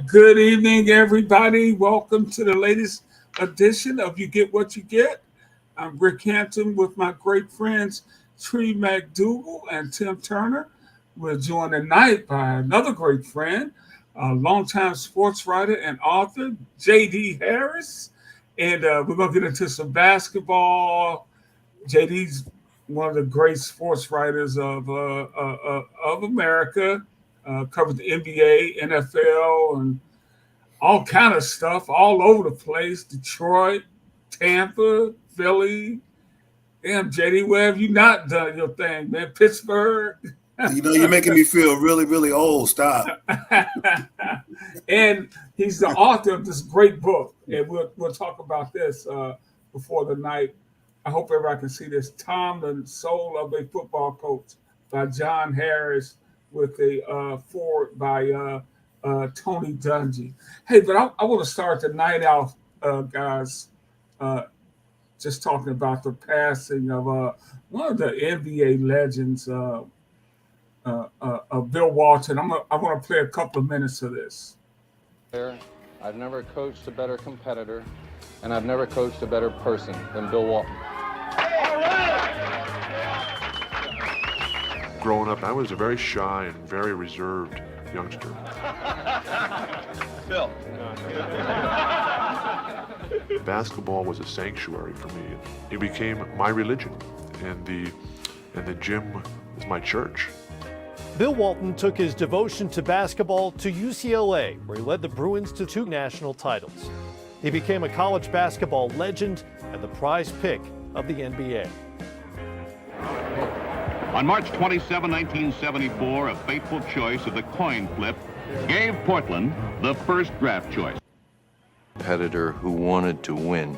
Good evening, everybody. Welcome to the latest edition of You Get What You Get. I'm Rick Hampton with my great friends Tree McDougal and Tim Turner. We're joined tonight by another great friend, a longtime sports writer and author, J.D. Harris. And we're going to get into some basketball. JD's one of the great sports writers of America. Covers the NBA, NFL, and all kind of stuff all over the place. Detroit, Tampa, Philly. Damn, JD, where have you not done your thing, man? Pittsburgh. You're making me feel really, really old. Stop. And he's the author of this great book, and we'll talk about this before the night. I hope everybody can see this. Tom, the Soul of a Football Coach by John Harris with a forward by Tony Dungy. Hey, but I want to start the night out, guys, just talking about the passing of one of the NBA legends, Bill Walton. I want to play a couple of minutes of this. I've never coached a better competitor, and I've never coached a better person than Bill Walton. Growing up, I was a very shy and very reserved youngster. Bill. Basketball was a sanctuary for me. It became my religion, and the gym was my church. Bill Walton took his devotion to basketball to UCLA, where he led the Bruins to 2 national titles. He became a college basketball legend and the prize pick of the NBA. On March 27, 1974, a fateful choice of the coin flip gave Portland the first draft choice. Competitor who wanted to win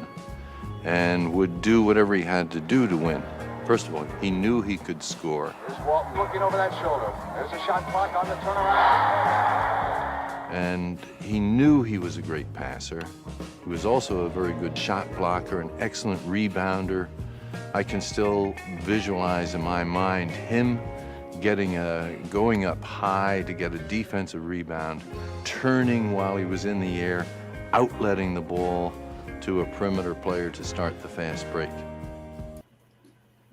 and would do whatever he had to do to win. First of all, he knew he could score. Here's Walton looking over that shoulder. There's a shot clock on the turnaround. And he knew he was a great passer. He was also a very good shot blocker, an excellent rebounder. I can still visualize in my mind him going up high to get a defensive rebound, turning while he was in the air, outletting the ball to a perimeter player to start the fast break.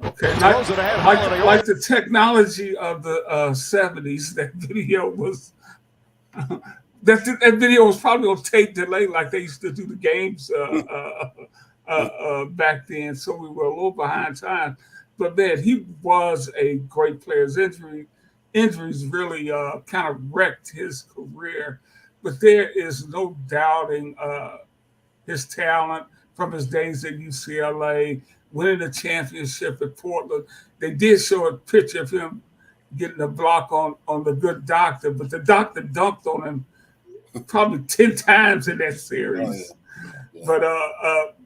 Okay, like the technology of the 70s, that video was that video was probably on tape delay, like they used to do the games back then. So we were a little behind time. But man, he was a great player. His injuries really kind of wrecked his career. But there is no doubting his talent from his days at UCLA, winning the championship at Portland. They did show a picture of him getting a block on the good doctor, but the doctor dunked on him probably 10 times in that series. But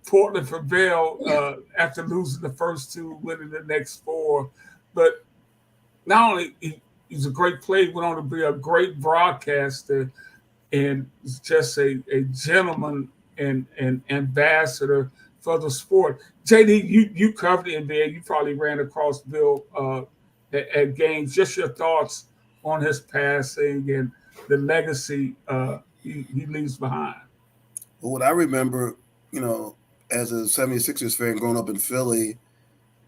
Portland prevailed after losing the first 2, winning the next 4. But not only he's a great player, he went on to be a great broadcaster and just a gentleman and ambassador for the sport. JD, you covered the NBA. You probably ran across Bill at games. Just your thoughts on his passing and the legacy he leaves behind. Well, what I remember, as a 76ers fan growing up in Philly,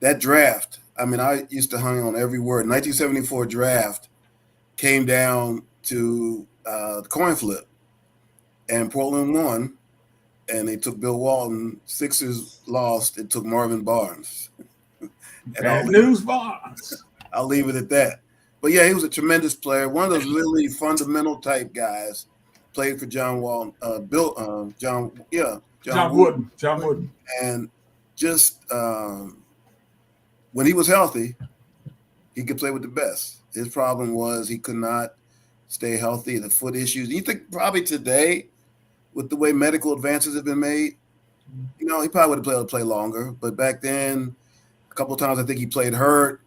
that draft, I used to hang on every word. 1974 draft came down to the coin flip, and Portland won. And they took Bill Walton. Sixers lost. It took Marvin Barnes. News Barnes. I'll leave it at that. But yeah, he was a tremendous player. One of those really fundamental type guys. Played for John Walton, John Wooden. John Wooden. And just when he was healthy, he could play with the best. His problem was he could not stay healthy. The foot issues. You think probably today, with the way medical advances have been made, he probably would have been able to play longer. But back then, a couple of times I think he played hurt.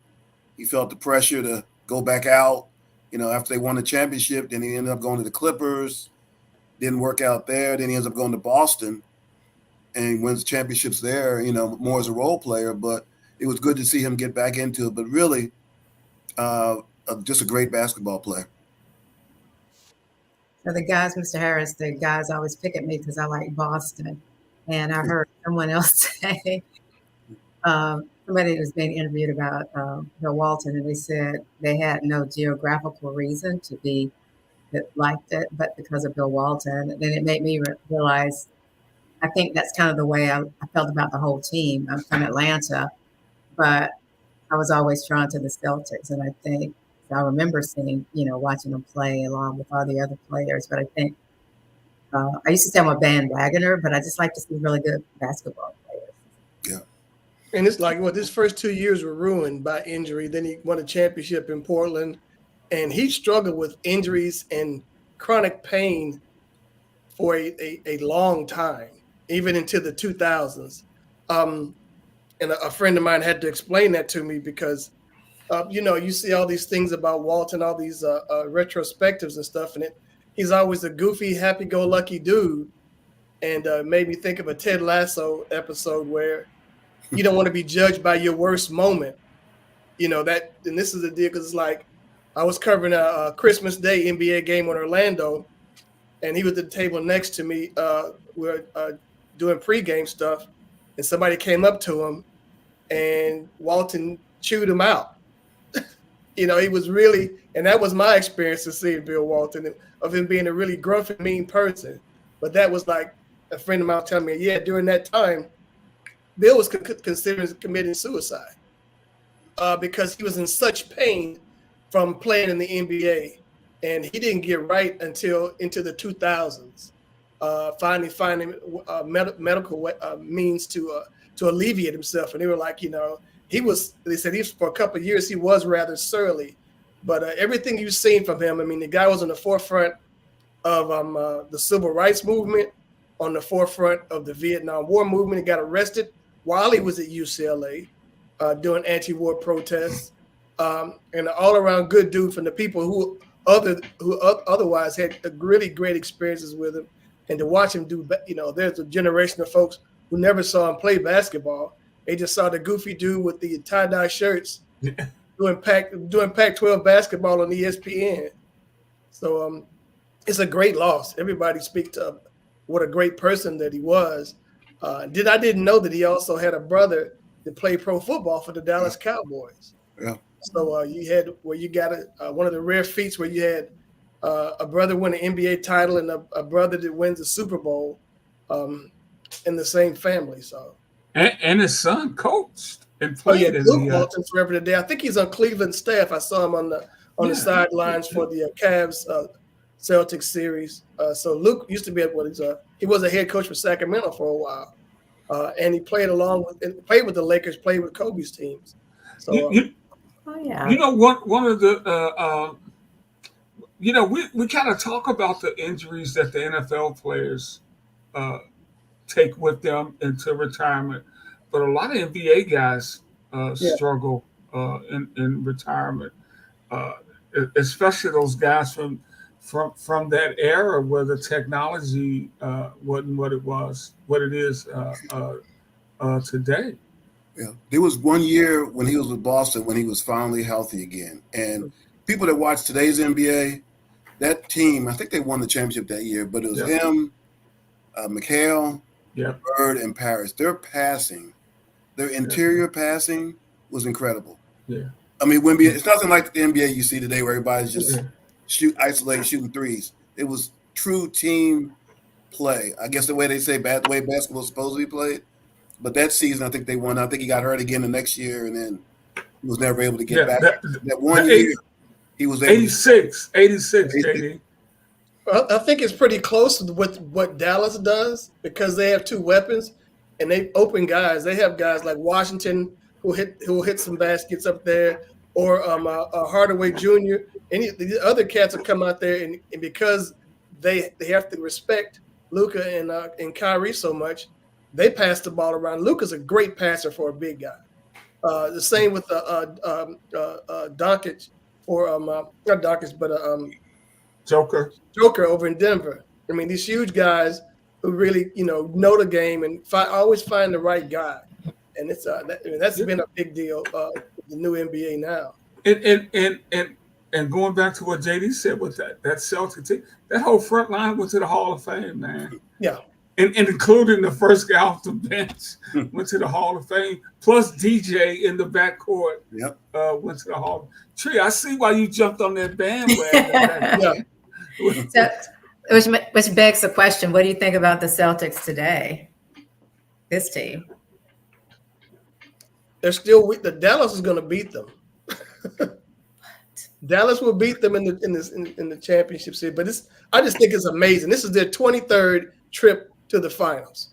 He felt the pressure to go back out, after they won the championship. Then he ended up going to the Clippers. Didn't work out there. Then he ends up going to Boston and wins championships there, more as a role player. But it was good to see him get back into it. But really, just a great basketball player. So the guys, Mr. Harris, the guys always pick at me because I like Boston. And I heard someone else say, somebody was being interviewed about Bill Walton, and they said they had no geographical reason to be that liked it, but because of Bill Walton. And then it made me realize, I think that's kind of the way I felt about the whole team. I'm from Atlanta, but I was always drawn to the Celtics. And I think, I remember seeing, watching them play along with all the other players. But I think, I used to say I'm a bandwagoner, but I just like to see really good basketball players. Yeah. And it's like, well, his first 2 years were ruined by injury. Then he won a championship in Portland, and he struggled with injuries and chronic pain for a long time, even into the 2000s. And a friend of mine had to explain that to me because, you see all these things about Walton, all these retrospectives and stuff, and he's always a goofy, happy-go-lucky dude. And made me think of a Ted Lasso episode where you don't want to be judged by your worst moment. And this is the deal, because it's like I was covering a Christmas Day NBA game in Orlando, and he was at the table next to me. We're doing pregame stuff, and somebody came up to him, and Walton chewed him out. He was really, and that was my experience of seeing Bill Walton, of him being a really gruff and mean person. But that was like a friend of mine telling me, yeah, during that time, Bill was considering committing suicide because he was in such pain from playing in the NBA, and he didn't get right until into the 2000s. Finally finding medical means to alleviate himself, and they were like, they said for a couple of years he was rather surly, but everything you've seen from him, I mean, the guy was on the forefront of the civil rights movement, on the forefront of the Vietnam War movement. He got arrested while he was at UCLA doing anti-war protests, and an all-around good dude from the people who otherwise had really great experiences with him. And to watch him do, there's a generation of folks who never saw him play basketball. They just saw the goofy dude with the tie-dye shirts doing Pac-12 basketball on ESPN. So it's a great loss. Everybody speaks to what a great person that he was. I didn't know that he also had a brother that played pro football for the Dallas Cowboys. Yeah. So you got one of the rare feats where you had a brother win an NBA title and a brother that wins a Super Bowl in the same family. So and his son coached and played in Luke Walton forever today. I think he's on Cleveland staff. I saw him on the sidelines for the Cavs Celtics series. So Luke used to be he was a head coach for Sacramento for a while, and he played with the Lakers, played with Kobe's teams. So one of the we kind of talk about the injuries that the NFL players take with them into retirement, but a lot of NBA guys struggle in retirement, especially those guys from that era where the technology wasn't what it is today. Yeah, there was 1 year when he was with Boston when he was finally healthy again. And people that watch today's NBA, that team, I think they won the championship that year, but it was him, McHale, Bird, and Paris. Their passing, their interior passing was incredible. Yeah. I mean, it's nothing like the NBA you see today where everybody's just isolated, shooting threes. It was true team play. I guess the way they say the way basketball is supposed to be played. But that season, I think they won. I think he got hurt again the next year, and then he was never able to get back. That 1 year, he was able 86, JD. Well, I think it's pretty close with what Dallas does because they have two weapons, and they open guys. They have guys like Washington who hit some baskets up there, or Hardaway Jr. Any the other cats will come out there, and because they have to respect Luka and Kyrie so much. They pass the ball around. Luka's a great passer for a big guy. The same with Doncic for not Doncic, but Joker over in Denver. I mean, these huge guys who really know the game and always find the right guy, and it's that's been a big deal. The new NBA now. And And going back to what JD said with that Celtic team, that whole front line went to the Hall of Fame, man. Yeah. And including the first guy off the bench went to the Hall of Fame. Plus DJ in the backcourt went to the Hall. Tree, I see why you jumped on that bandwagon. So, which begs the question: what do you think about the Celtics today? This team, they're still weak. The Dallas is going to beat them. Dallas will beat them in the championship series. But I just think it's amazing. This is their 23rd trip to the finals.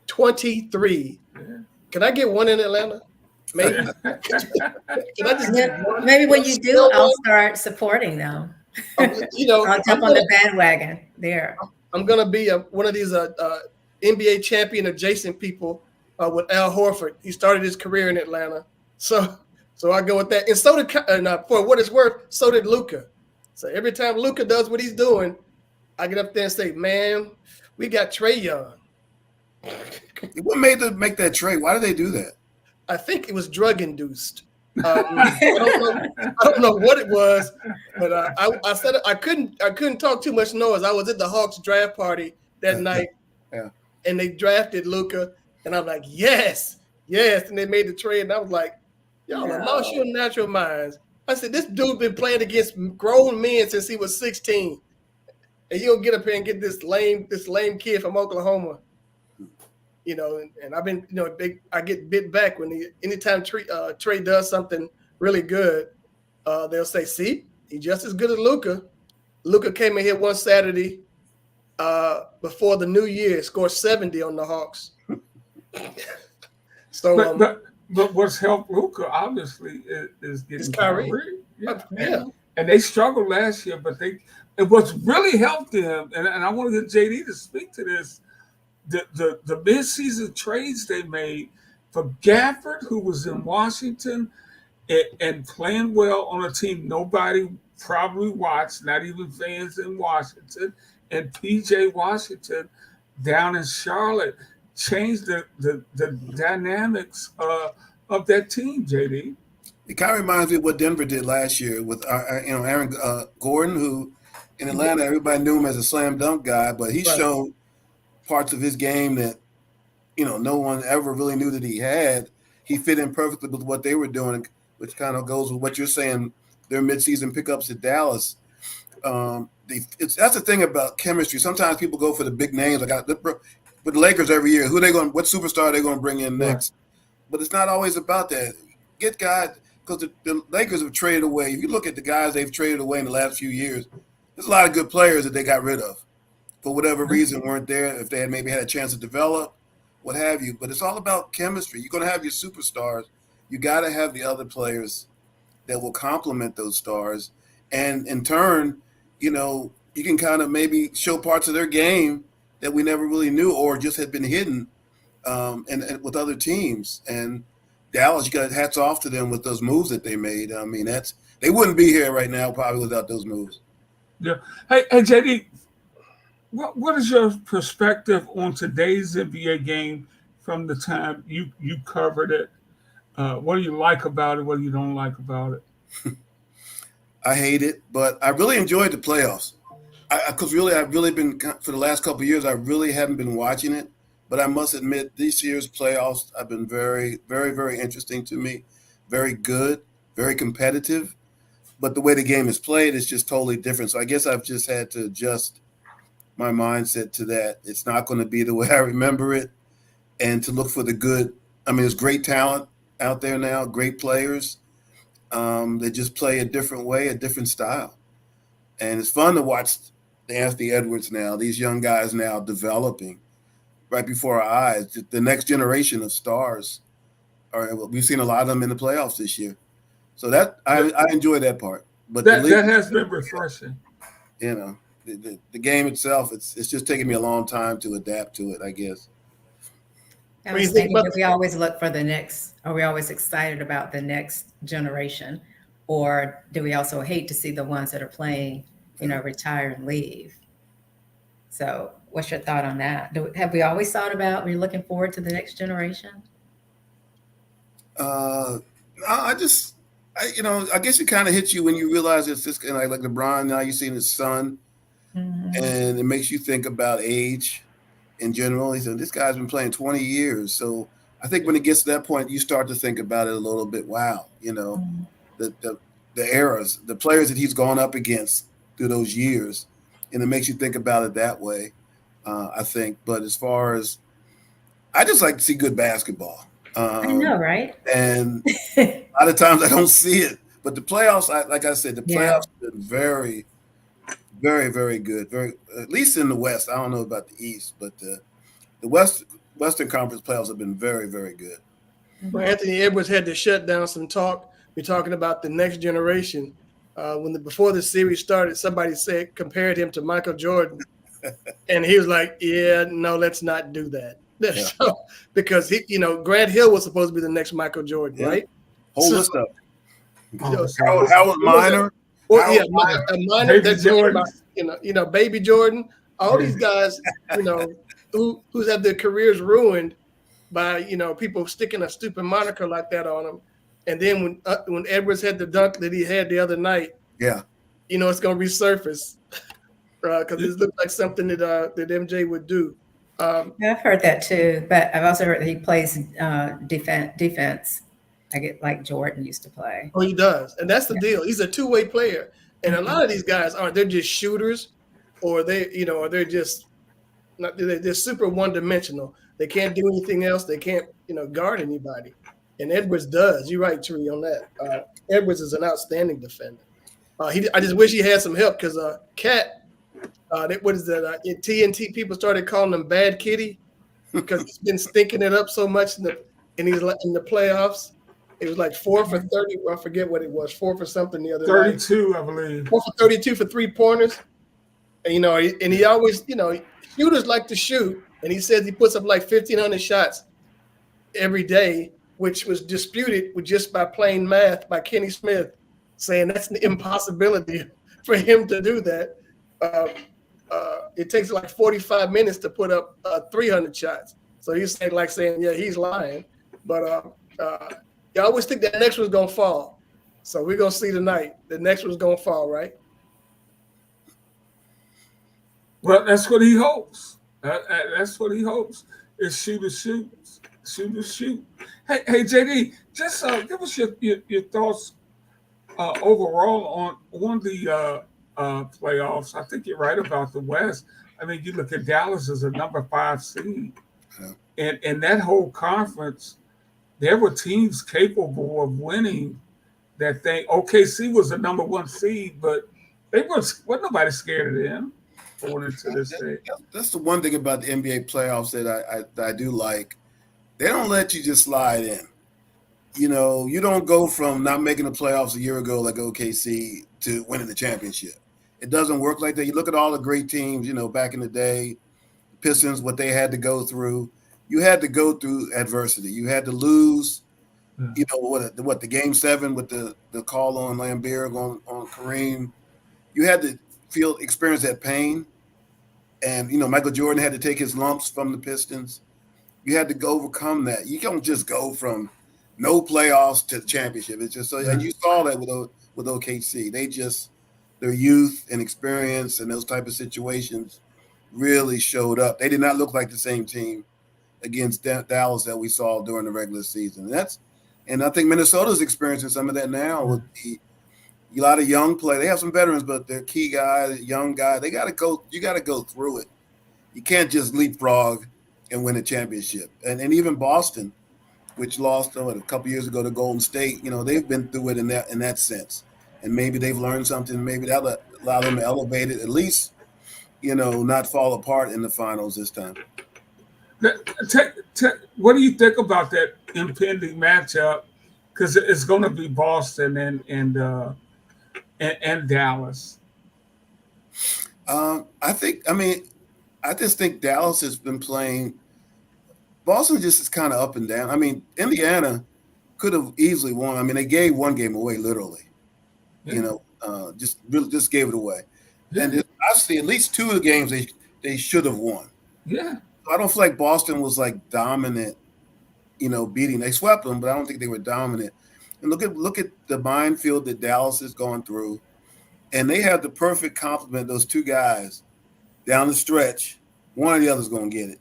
23. Can I get one in Atlanta? Maybe. Can I just maybe when you do, I'll start supporting them. I'll jump on the bandwagon there. I'm gonna be one of these NBA champion adjacent people with Al Horford. He started his career in Atlanta, so I go with that. And so did, for what it's worth, so did Luka. So every time Luka does what he's doing, I get up there and say, "Man, we got Trae Young." What made them make that trade? Why did they do that? I think it was drug induced. I don't know what it was, but I said I couldn't talk too much noise. I was at the Hawks draft party that night, and they drafted Luka, and I'm like, yes, and they made the trade, and I was like, y'all have lost your natural minds. I said, this dude been playing against grown men since he was 16, and you don't get up here and get this lame kid from Oklahoma. And I've been, I get bit back when anytime Trae does something really good, they'll say, see, he's just as good as Luka. Luka came in here one Saturday before the new year, scored 70 on the Hawks. So, but what's helped Luka obviously is getting Kyrie. And they struggled last year, but what's really helped them, and I want to get JD to speak to this. The mid-season trades they made for Gafford, who was in Washington and playing well on a team nobody probably watched, not even fans in Washington, and PJ Washington down in Charlotte changed the dynamics of that team, JD. It kind of reminds me of what Denver did last year with Aaron Gordon, who in Atlanta everybody knew him as a slam dunk guy, but he showed parts of his game that, no one ever really knew that he had. He fit in perfectly with what they were doing, which kind of goes with what you're saying, their midseason pickups at Dallas. That's the thing about chemistry. Sometimes people go for the big names. With the Lakers every year, what superstar are they going to bring in next? But it's not always about that. Get guys, because the Lakers have traded away. If you look at the guys they've traded away in the last few years, there's a lot of good players that they got rid of. For whatever reason, weren't there, if they had maybe had a chance to develop, what have you. But it's all about chemistry. You're going to have your superstars. You got to have the other players that will complement those stars. And in turn, you can kind of maybe show parts of their game that we never really knew or just had been hidden and with other teams. And Dallas, you got hats off to them with those moves that they made. I mean, they wouldn't be here right now probably without those moves. Yeah. Hey, JD, what is your perspective on today's NBA game from the time you covered it? What do you like about it? What do you don't like about it? I hate it, but I really enjoyed the playoffs. Because I've really been, for the last couple of years, I really haven't been watching it. But I must admit, this year's playoffs have been very, very, very interesting to me. Very good, very competitive. But the way the game is played is just totally different. So I guess I've just had to adjust my mindset to that. It's not going to be the way I remember it, and to look for the good. I mean, there's great talent out there now, great players. They just play a different way, a different style. And it's fun to watch Anthony Edwards now, these young guys now developing right before our eyes. The next generation of stars. We've seen a lot of them in the playoffs this year. So that I enjoy that part. But that has been refreshing. The game itself, it's just taking me a long time to adapt to it, I guess. I was thinking that we always look for the next, are we always excited about the next generation? Or do we also hate to see the ones that are playing, retire and leave? So what's your thought on that? Have we always thought about, we're looking forward to the next generation? I guess it kind of hits you when you realize it's just kind of like LeBron. Now you're seeing his son, and it makes you think about age in general. He said, this guy's been playing 20 years. So I think when it gets to that point, you start to think about it a little bit. Wow, the eras, the players that he's gone up against through those years, and it makes you think about it that way, I think. But as far as, I just like to see good basketball. I know, right? And a lot of times I don't see it. But the playoffs, like I said, the playoffs have been very, very, very good. Very, at least in the West. I don't know about the East, but the Western Conference playoffs have been very, very good. Well, Anthony Edwards had to shut down some talk. We're talking about the next generation. Before the series started, somebody compared him to Michael Jordan, and he was like, "Yeah, no, let's not do that." So, because Grant Hill was supposed to be the next Michael Jordan, right? Whole list of Howard Minor. Well, Minor, that's Jordan. Baby Jordan. All these guys, who's had their careers ruined by people sticking a stupid moniker like that on them. And then when Edwards had the dunk that he had the other night, it's going to resurface because it looks like something that MJ would do. I've heard that too, but I've also heard that he plays defense. I get like Jordan used to play. Oh, he does, and that's the deal. He's a two-way player, and a lot of these guys they're just shooters, or they're just they're super one-dimensional. They can't do anything else. They can't guard anybody, and Edwards does. You're right, Tree, on that. Edwards is an outstanding defender. I just wish he had some help because Cat. What is that? In TNT, people started calling him Bad Kitty because he's been stinking it up so much in the playoffs. It was like 4 for 30. I forget what it was. 4 for something the other 32, night. I believe. 4 for 32 for 3-pointers. And and he always, shooters like to shoot. And he says he puts up like 1,500 shots every day, which was disputed with just by plain math by Kenny Smith, saying that's an impossibility for him to do that. It takes like 45 minutes to put up 300 shots. So he's saying, yeah, he's lying. But you always think that next one's going to fall. So we're going to see tonight. The next one's going to fall, right? Well, that's what he hopes. That's what he hopes is shooters shoot. Shooters shoot. Hey, JD, just give us your thoughts overall on the playoffs. I think you're right about the West. I mean, you look at Dallas as a number 5 seed, and that whole conference, there were teams capable of winning that thing. OKC was a number 1 seed, but wasn't nobody scared of them going into this thing. That's the one thing about the NBA playoffs that I do like. They don't let you just slide in. You don't go from not making the playoffs a year ago like OKC to winning the championship. It doesn't work like that. You look at all the great teams, back in the day, Pistons, what they had to go through. You had to go through adversity. You had to lose, what the game 7 with the call on Lambert on Kareem. You had to experience that pain. And, Michael Jordan had to take his lumps from the Pistons. You had to overcome that. You don't just go from no playoffs to the championship. It's just and you saw that with OKC. Their youth and experience and those type of situations really showed up. They did not look like the same team against Dallas that we saw during the regular season. And I think Minnesota's experiencing some of that now with a lot of young play. They have some veterans, but their key guys, young guys, you got to go through it. You can't just leapfrog and win a championship. And even Boston, which lost a couple years ago to Golden State, they've been through it in that sense. And maybe they've learned something. Maybe that'll allow them to elevate it, at least, not fall apart in the finals this time. What do you think about that impending matchup? Because it's going to be Boston and Dallas. I just think Dallas has been playing. Boston just is kind of up and down. I mean, Indiana could have easily won. I mean, they gave one game away, literally. Just gave it away. Yeah. And I see at least 2 of the games they should have won. Yeah. I don't feel like Boston was like dominant, beating. They swept them, but I don't think they were dominant. And look at the minefield that Dallas is going through, and they have the perfect complement. Those two guys down the stretch, one or the other's going to get it.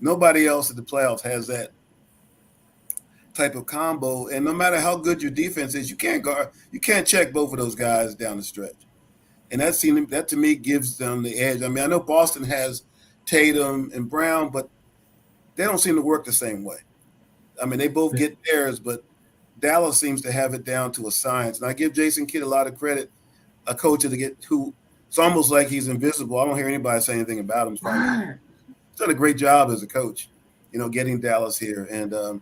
Nobody else in the playoffs has that type of combo. And no matter how good your defense is, you can't check both of those guys down the stretch. And that to me gives them the edge. I mean, I know Boston has Tatum and Brown, but they don't seem to work the same way. I mean, they both get theirs, but Dallas seems to have it down to a science. And I give Jason Kidd a lot of credit, a coach who it's almost like he's invisible. I don't hear anybody say anything about him. He's done a great job as a coach, getting Dallas here. And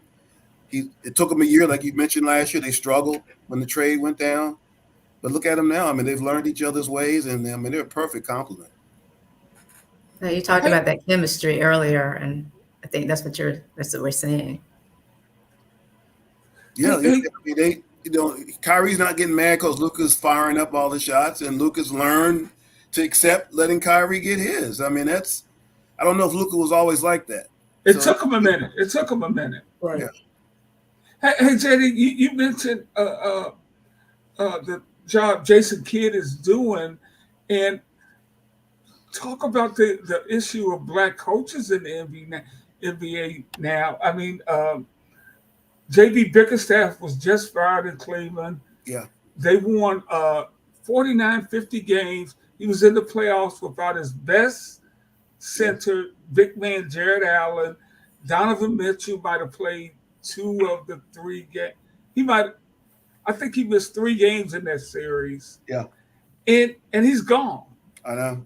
it took him a year, like you mentioned last year. They struggled when the trade went down. But look at them now. I mean, they've learned each other's ways, and I mean, they're a perfect complement. Now, you talked about that chemistry earlier, and I think that's what we're seeing. Yeah, Kyrie's not getting mad because Luka's firing up all the shots, and Luka's learned to accept letting Kyrie get his. I mean, I don't know if Luka was always like that. It took him a minute. Right. Yeah. Hey, JD, you mentioned the job Jason Kidd is doing, and talk about the issue of black coaches in the NBA now. I mean, J.B. Bickerstaff was just fired in Cleveland. Yeah. They won 49, 50 games. He was in the playoffs without his best center, big man Jared Allen. Donovan Mitchell might have played 2 of the 3 games. I think he missed 3 games in that series. Yeah. And he's gone. I know.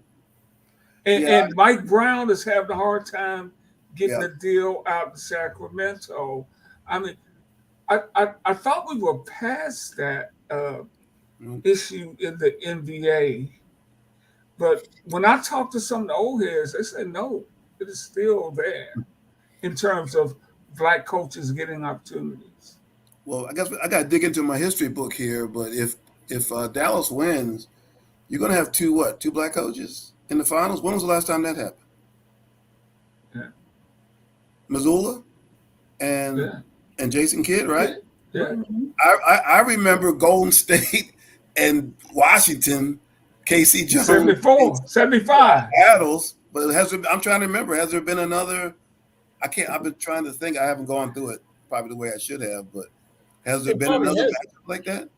And Mike Brown is having a hard time getting a deal out in Sacramento. I mean, I thought we were past that issue in the NBA. But when I talk to some of the old heads, they say, no, it is still there in terms of black coaches getting opportunities. Well, I guess I got to dig into my history book here, but if Dallas wins, you're going to have two black coaches in the finals? When was the last time that happened? Yeah. McDougal and Jason Kidd, right? Yeah. I remember Golden State and Washington, KC Jones, 74, 75 battles. But I'm trying to remember. Has there been another? I've been trying to think. I haven't gone through it probably the way I should have. But has there been another matchup like that?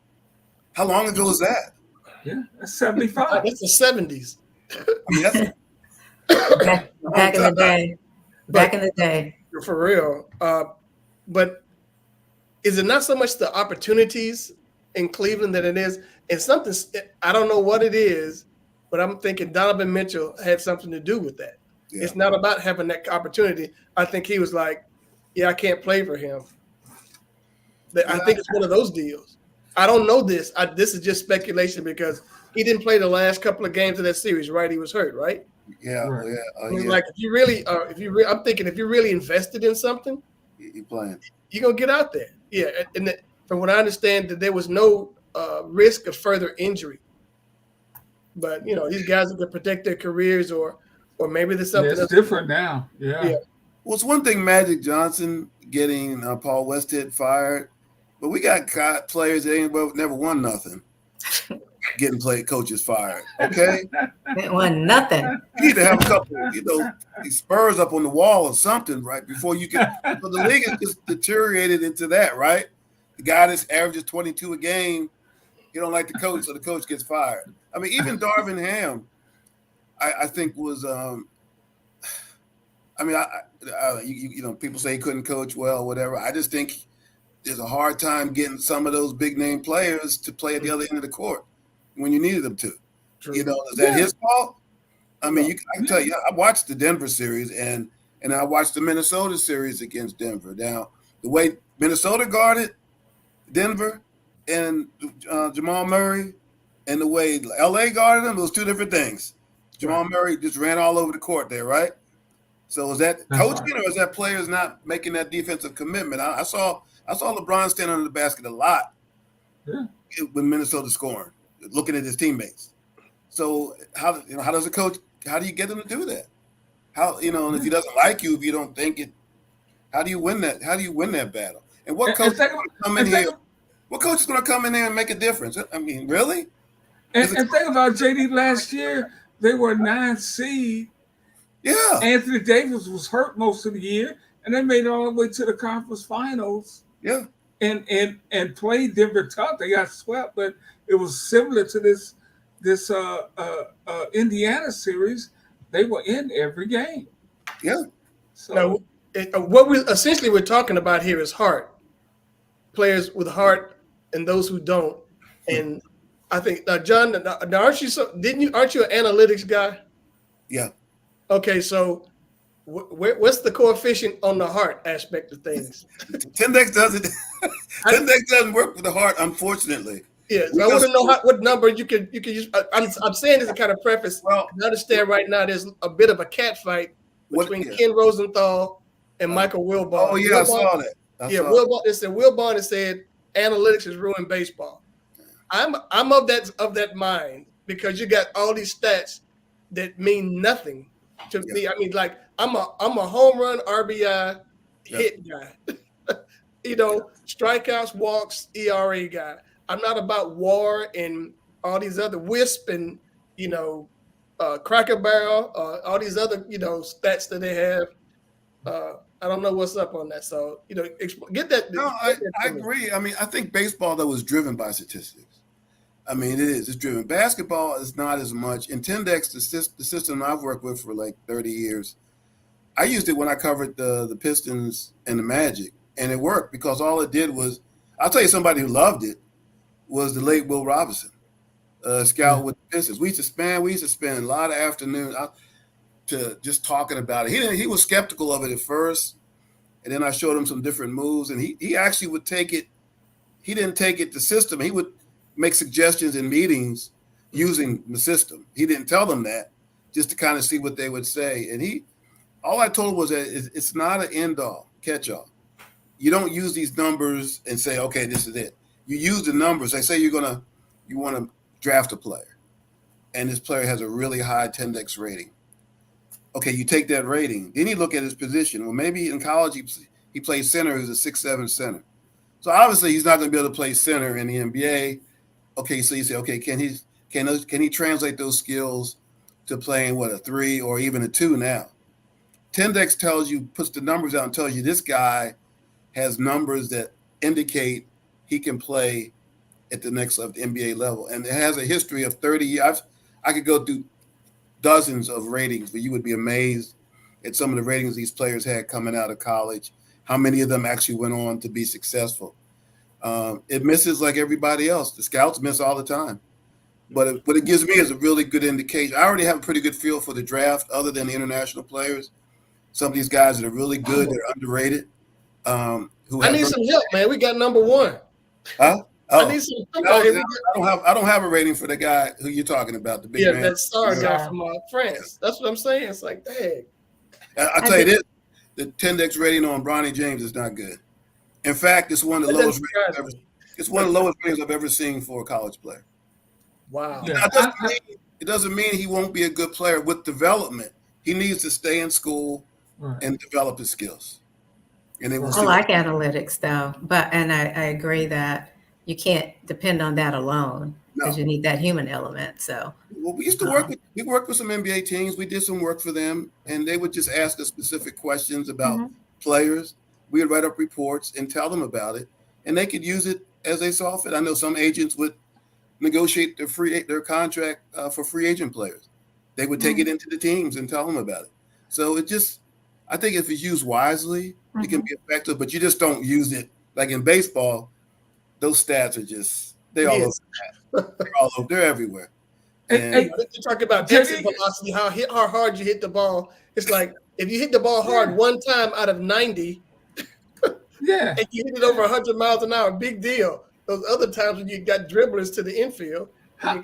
How long ago was that? Yeah, that's 75. That's the 70s. I mean, that's Back in the day. Back in the day. For real. But is it not so much the opportunities in Cleveland that it is? It's something, I don't know what it is, but I'm thinking Donovan Mitchell had something to do with that. Yeah. It's not about having that opportunity. I think he was like, I can't play for him. I think it's one of those deals. I don't know this. This is just speculation because he didn't play the last couple of games of that series, right? He was hurt, right? Yeah, right. Like if you really, I'm thinking if you're really invested in something, you're playing. You're gonna get out there. Yeah, and from what I understand, that there was no risk of further injury. But these guys are gonna protect their careers, or maybe there's something. It's different now. Yeah. Well, it's one thing Magic Johnson getting Paul Westhead fired, but we got players that ain't never won nothing. Getting coaches fired. Okay, it won nothing. You need to have a couple, these spurs up on the wall or something, right? Before you can. So the league has just deteriorated into that, right? The guy that averages 22 a game, he don't like the coach, so the coach gets fired. I mean, even Darvin Ham, I think was. People say he couldn't coach well, whatever. I just think there's a hard time getting some of those big name players to play at the other end of the court when you needed them to. True. Is that his fault? I mean, I can tell you, I watched the Denver series and I watched the Minnesota series against Denver. Now, the way Minnesota guarded Denver and Jamal Murray and the way LA guarded them, those 2 different things. Jamal Murray just ran all over the court there, right? So is that coaching or is that players not making that defensive commitment? I saw LeBron stand under the basket a lot when Minnesota scoring, looking at his teammates. So how does a coach? How do you get him to do that? And if he doesn't like you, if you don't think it, how do you win that? How do you win that battle? And what coach come in here? What coach is going to come in there and make a difference? I mean, really? And think about JD last year, they were a 9 seed. Yeah. Anthony Davis was hurt most of the year, and they made it all the way to the conference finals. Yeah. And played Denver tough. They got swept, but it was similar to this Indiana series. They were in every game. Yeah. So now, what we're talking about here is heart. Players with heart and those who don't. And I think John, now aren't you an analytics guy? Yeah. Okay, so what's the coefficient on the heart aspect of things? Tendex doesn't. Tendex doesn't work with the heart, unfortunately. Yeah, so I want to know what number you can use. I'm saying this to kind of preface. Well, I understand right now there's a bit of a cat fight between Ken Rosenthal and Michael Wilbon. Oh yeah, I saw that. Wilbon has said analytics has ruined baseball. I'm of that mind because you got all these stats that mean nothing to me. I mean, like I'm a home run RBI hit guy. Strikeouts, walks, ERA guy. I'm not about WAR and all these other WISP and Cracker Barrel, all these other stats that they have. I don't know what's up on that. So get that. No, I agree. I mean, I think baseball though is driven by statistics. I mean, it is. It's driven. Basketball is not as much. In Tendex, the system I've worked with for like 30 years, I used it when I covered the Pistons and the Magic, and it worked because all it did was, I'll tell you somebody who loved it was the late Will Robinson, scout with the Pistons. We used to spend a lot of afternoons to just talking about it. He was skeptical of it at first, and then I showed him some different moves, and he actually would take it. He didn't take it to system. He would make suggestions in meetings using the system. He didn't tell them that, just to kind of see what they would say. And all I told him was that it's not an end-all, catch-all. You don't use these numbers and say, okay, this is it. You use the numbers. They say you want to draft a player, and this player has a really high Tendex rating. Okay, you take that rating. Then you look at his position. Well, maybe in college he plays center. He's a 6'7" center. So obviously he's not going to be able to play center in the NBA. Okay, so you say, okay, can he translate those skills to playing a 3 or even a 2 now? Tendex puts the numbers out and tells you this guy has numbers that indicate he can play at the next level, NBA level, and it has a history of 30 years. I could go through dozens of ratings, but you would be amazed at some of the ratings these players had coming out of college. How many of them actually went on to be successful? It misses like everybody else. The scouts miss all the time. But what it gives me is a really good indication. I already have a pretty good feel for the draft other than the international players. Some of these guys that are really good, they're underrated. I need some help, man. We got number one. Huh? I need some help. I don't have a rating for the guy who you're talking about, the big man. That star guy from France. That's what I'm saying. It's like, dang. I'll tell you this. The Tendex rating on Bronny James is not good. In fact, it's one of the lowest ratings I've ever seen for a college player. Wow. Yeah. It doesn't mean he won't be a good player with development. He needs to stay in school and develop his skills. And I like analytics though, and I agree that you can't depend on that alone because you need that human element. So we used to work with some NBA teams. We did some work for them, and they would just ask us specific questions about players. We would write up reports and tell them about it, and they could use it as they saw fit. I know some agents would negotiate their contract for free agent players. They would take it into the teams and tell them about it. So I think if it's used wisely, it can be effective, but you just don't use it. Like in baseball, those stats are all over. They're everywhere. And you talk about exit velocity, how hard you hit the ball. It's like if you hit the ball hard one time out of 90, and you hit it over 100 miles an hour, big deal. Those other times when you got dribblers to the infield, how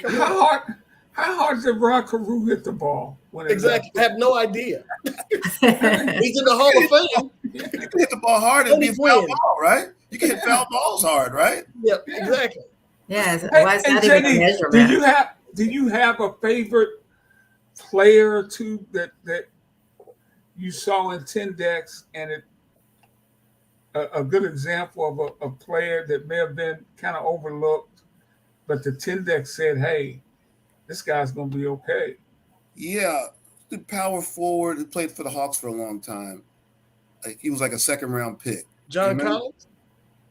hard did Rod Carew hit the ball? Exactly. I have no idea. He's in the Hall of Fame. You can hit the ball hard and be a foul ball, right? You can hit foul balls hard, right? Yep, exactly. Yeah, why is that even a measurement? Do you have a favorite player or two that you saw in Tendex and a good example of a player that may have been kind of overlooked, but the Tindex said, "Hey, this guy's going to be okay." Yeah, the power forward who played for the Hawks for a long time. He was like a second-round pick. John Collins?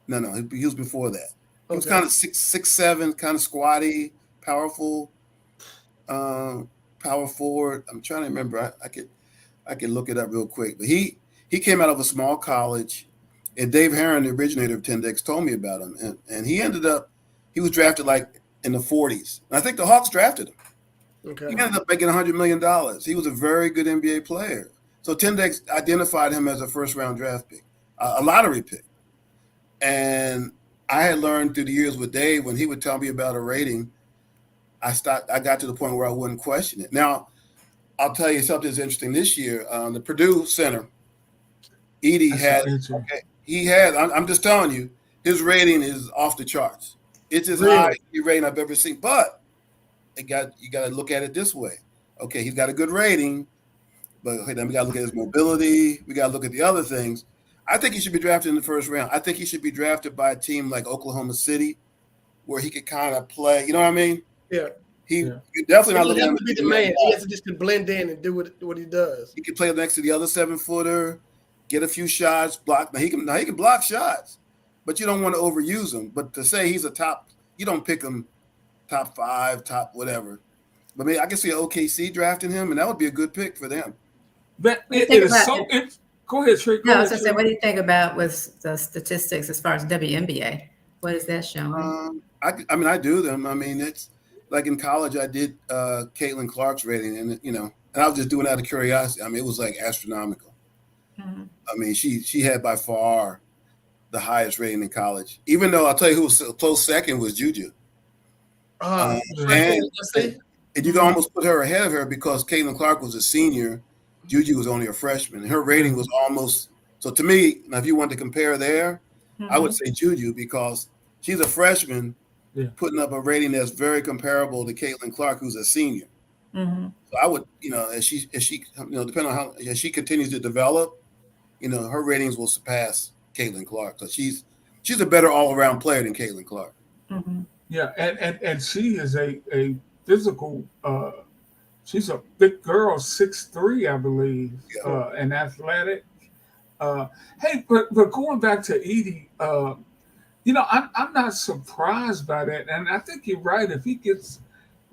No, he was before that. He was Okay. kind of 6'7", kind of squatty, powerful, power forward. I'm trying to remember. I could look it up real quick. But he came out of a small college, and Dave Herron, the originator of Tindex, told me about him. And he was drafted like in the 40s. And I think the Hawks drafted him. Okay. He ended up making $100 million. He was a very good NBA player. So Tindex identified him as a first-round draft pick, a lottery pick. And I had learned through the years with Dave, when he would tell me about a rating, I got to the point where I wouldn't question it. Now, I'll tell you something that's interesting. This year, the Purdue center, Edie, I'm just telling you, his rating is off the charts. It's as high a rating I've ever seen. But you got to look at it this way. Okay, he's got a good rating, but okay, then we got to look at his mobility. We got to look at the other things. I think he should be drafted in the first round. I think he should be drafted by a team like Oklahoma City, where he could kind of play. You know what I mean? Yeah. You're definitely not looking at him to be the man. He has to just blend in and do what he does. He can play next to the other 7-footer, get a few shots, block. Now he can block shots, but you don't want to overuse him. But to say he's a top, you don't pick him top 5, top whatever. But maybe I can see OKC drafting him, and that would be a good pick for them. But it is so. Go ahead, Trey. No, I was going to say, what do you think about with the statistics as far as WNBA? What is that showing? I do them. I mean, it's like in college, I did Caitlin Clark's rating, and and I was just doing it out of curiosity. I mean, it was like astronomical. Mm-hmm. I mean, she had by far the highest rating in college. Even though I'll tell you who was a close second was Juju. And you can almost put her ahead of her because Caitlin Clark was a senior. Juju was only a freshman. Her rating was almost – so to me, now if you want to compare there, I would say Juju because she's a freshman putting up a rating that's very comparable to Caitlin Clark, who's a senior. Mm-hmm. So I would, as she depending on how as she continues to develop, her ratings will surpass Caitlin Clark. So she's a better all-around player than Caitlin Clark. Mm-hmm. Yeah, and she is a physical she's a big girl, 6'3", I believe, and athletic. Hey, but going back to Edie, I'm not surprised by that, and I think you're right. If he gets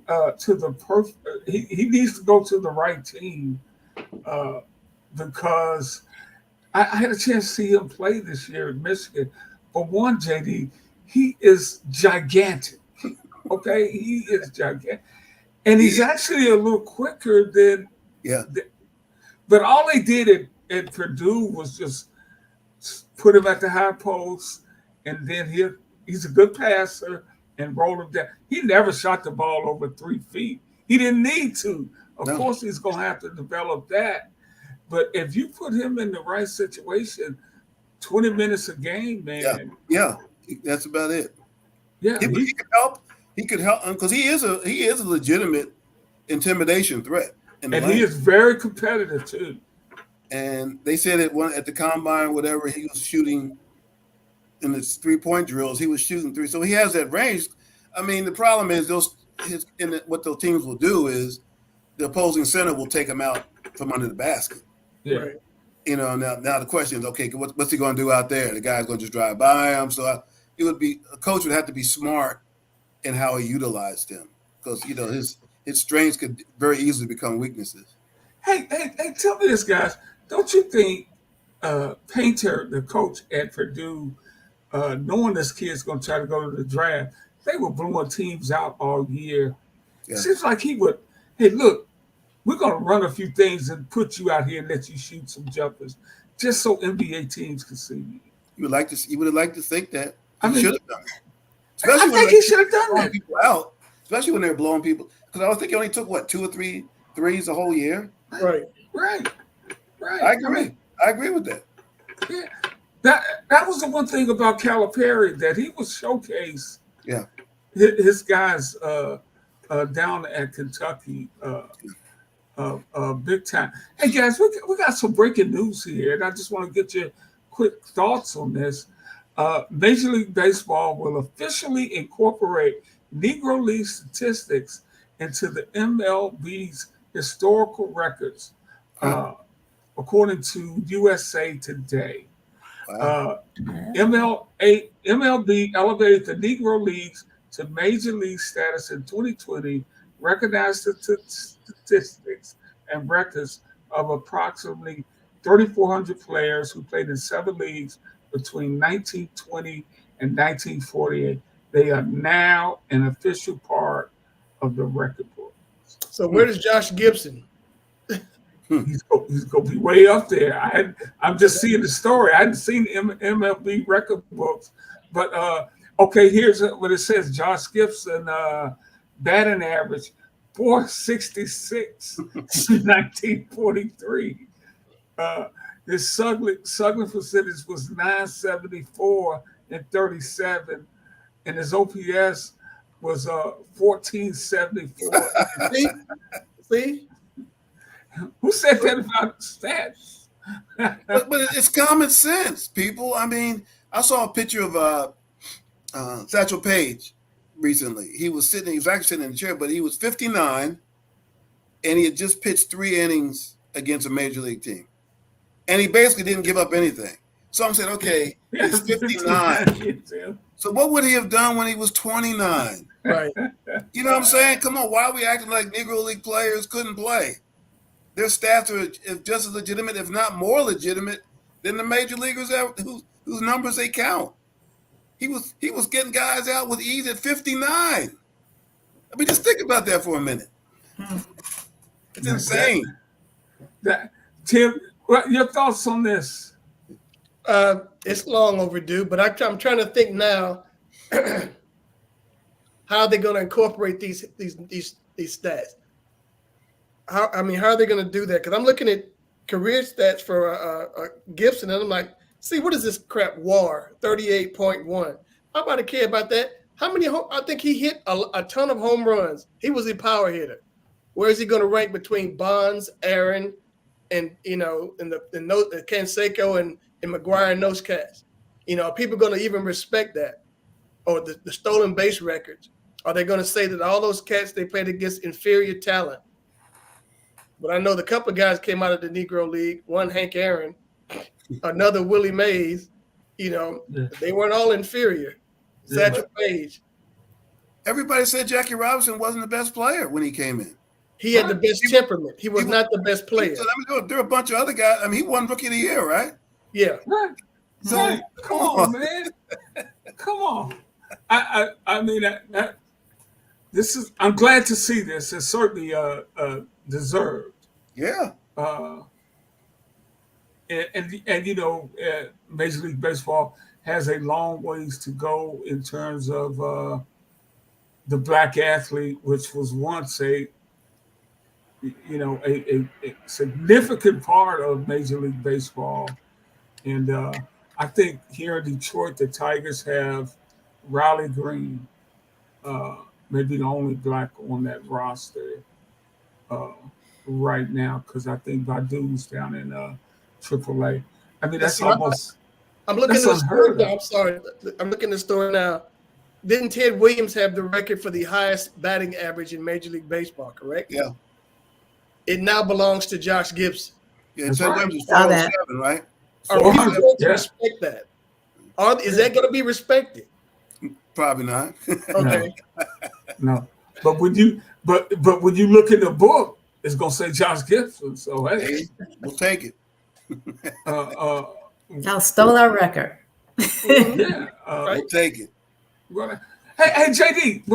to the perfect, he needs to go to the right team because I had a chance to see him play this year in Michigan. But one, JD, he is gigantic. Okay, he is gigantic. And he's actually a little quicker than but all they did at Purdue was just put him at the high post, and then he's a good passer and roll him down. He never shot the ball over 3 feet. He didn't need to. Of course, he's going to have to develop that. But if you put him in the right situation, 20 minutes a game, man. Yeah, that's about it. Yeah, he could help. He could help because he is a legitimate intimidation threat. And he is very competitive too. And they said at the combine, whatever, he was shooting in his 3-point drills. He was shooting 3, so he has that range. I mean, the problem is what those teams will do is the opposing center will take him out from under the basket. Yeah. Right. Now the question is, okay, what's he going to do out there? The guy's going to just drive by him. So a coach would have to be smart in how he utilized him because his strengths could very easily become weaknesses. Hey, tell me this, guys. Don't you think Painter, the coach at Purdue, knowing this kid's going to try to go to the draft, they were blowing teams out all year. Yeah. Seems like he would, hey, look, we're going to run a few things and put you out here and let you shoot some jumpers just so NBA teams can see you. You would have liked to think that. I mean, should have done it. I think he should have done that. People out, especially when they're blowing people. Because I think he only took 2 or 3 threes the whole year. Right. I agree. I agree with that. Yeah, that was the one thing about Calipari that he would showcase. Yeah. His guys down at Kentucky, big time. Hey guys, we got some breaking news here, and I just want to get your quick thoughts on this. Major League Baseball will officially incorporate Negro League statistics into the MLB's historical records, according to USA Today. Wow. MLB elevated the Negro Leagues to Major League status in 2020, recognized the statistics and records of approximately 3,400 players who played in 7 leagues between 1920 and 1948. They are now an official part of the record book. So where does Josh Gibson? He's going to be way up there. I'm just seeing the story. I hadn't seen MLB record books. But, okay, here's what it says. Josh Gibson, batting average, 466 in 1943. His slugging percentage was 974 and 37, and his OPS was 1474. See? Who said that about stats? but it's common sense, people. I mean, I saw a picture of Satchel Paige recently. He was actually sitting in the chair, but he was 59, and he had just pitched 3 innings against a major league team. And he basically didn't give up anything. So I'm saying, okay, he's 59. So what would he have done when he was 29? Right. You know what I'm saying? Come on, why are we acting like Negro League players couldn't play? Their stats are just as legitimate, if not more legitimate, than the major leaguers whose numbers they count. He was getting guys out with ease at 59. I mean, just think about that for a minute. It's insane. Tim, what your thoughts on this? It's long overdue, but I'm trying to think now how they're going to incorporate these stats. How are they going to do that? Because I'm looking at career stats for Gibson, and I'm like, see, what is this crap? WAR 38.1. How about I care about that? How many? I think he hit a ton of home runs. He was a power hitter. Where is he going to rank between Bonds, Aaron, and in the Canseco and McGuire and those cats? Are people going to even respect that, or the stolen base records? Are they going to say that all those cats they played against inferior talent? But I know the couple of guys came out of the Negro League. One, Hank Aaron, another Willie Mays. They weren't all inferior. Satchel Paige. Everybody said Jackie Robinson wasn't the best player when he came in. He had the best temperament. He was not the best player. There are a bunch of other guys. I mean, he won Rookie of the Year, right? Yeah. Right. So come on, man. Come on. I mean, this is. I'm glad to see this. It's certainly deserved. Yeah. And Major League Baseball has a long ways to go in terms of the black athlete, which was once a significant part of Major League Baseball. And I think here in Detroit, the Tigers have Riley Green, maybe the only black on that roster right now, because I think Badu's down in AAA. I mean, that's almost. I'm looking at the story now. I'm sorry. I'm looking at the story now. Didn't Ted Williams have the record for the highest batting average in Major League Baseball, correct? Yeah. It now belongs to Josh Gibson. Yeah, Ted Williams is 407, right? Are people going to respect that? Is that going to be respected? Probably not. Okay. No. But when you look in the book, it's gonna say Josh Gibson. So hey, we'll take it. Y'all stole our record. Yeah, we'll take it. Hey, JD,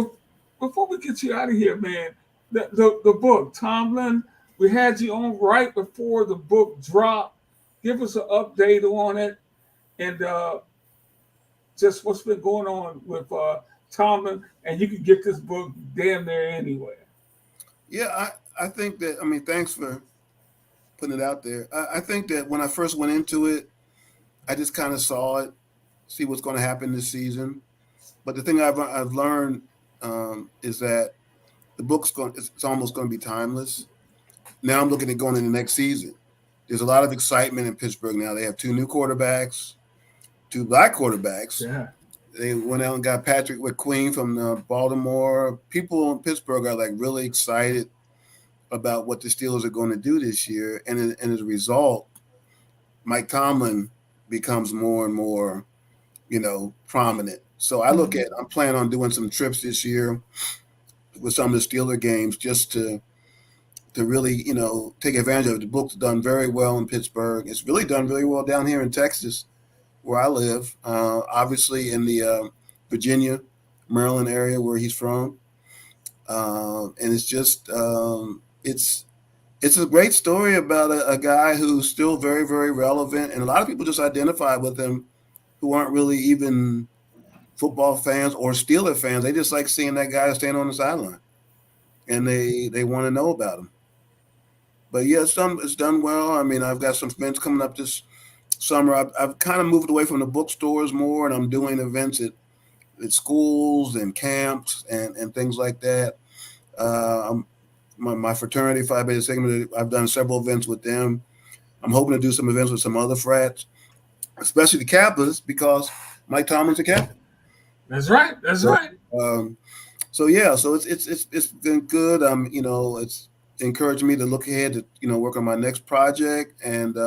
before we get you out of here, man, the book, Tomlin, we had you on right before the book dropped. Give us an update on it, and just what's been going on with Tomlin, and you can get this book damn near anywhere. Yeah, I think that, I mean, thanks for putting it out there. I think that when I first went into it, I just kind of saw it, see what's going to happen this season. But the thing I've learned is that the book's it's almost going to be timeless. Now I'm looking at going in the next season. There's a lot of excitement in Pittsburgh now. They have 2 new quarterbacks, 2 black quarterbacks. Yeah. They went out and got Patrick McQueen from Baltimore. People in Pittsburgh are like really excited about what the Steelers are going to do this year. And as a result, Mike Tomlin becomes more and more, prominent. So I look at, I'm planning on doing some trips this year with some of the Steeler games just to really, take advantage of it. The book's done very well in Pittsburgh. It's really done really well down here in Texas, where I live, obviously in the Virginia, Maryland area where he's from. And it's just, it's a great story about a guy who's still very, very relevant. And a lot of people just identify with him who aren't really even football fans or Steeler fans. They just like seeing that guy stand on the sideline, and they want to know about him. But yeah, it's done well. I mean, I've got some events coming up this summer. I've kind of moved away from the bookstores more, and I'm doing events at schools and camps and things like that. My fraternity, Phi Beta Sigma, I've done several events with them. I'm hoping to do some events with some other frats, especially the Kappas, because Mike Tomlin's a Kappa. That's right. That's right. So it's been good. It's encouraged me to look ahead to work on my next project, and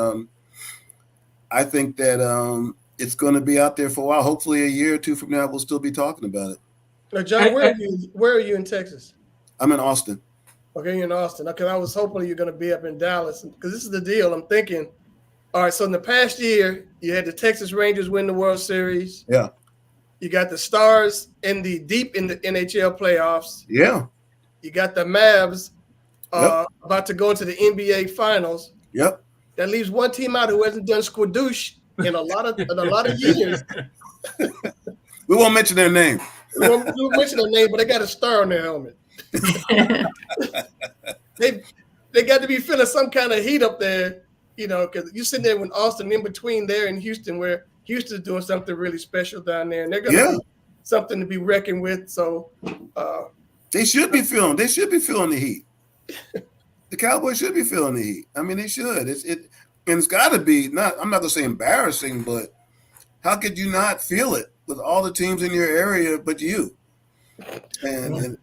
I think that it's going to be out there for a while. Hopefully, a year or 2 from now, we'll still be talking about it. Now, John, where are you in Texas? I'm in Austin. Okay, you're in Austin. Okay, I was hoping you're going to be up in Dallas, because this is the deal. I'm thinking, all right, so in the past year, you had the Texas Rangers win the World Series. Yeah. You got the Stars deep in the NHL playoffs. Yeah. You got the Mavs about to go into the NBA Finals. Yep. That leaves one team out who hasn't done squadoosh in a lot of years. We won't mention their name. We won't mention their name, but they got a star on their helmet. They got to be feeling some kind of heat up there, because you're sitting there with Austin in between there and Houston, where Houston's doing something really special down there, and they're going to be something to be reckoned with. So they should be feeling the heat. The Cowboys should be feeling the heat. I mean, they should. It's got to be not. I'm not going to say embarrassing, but how could you not feel it with all the teams in your area but you? And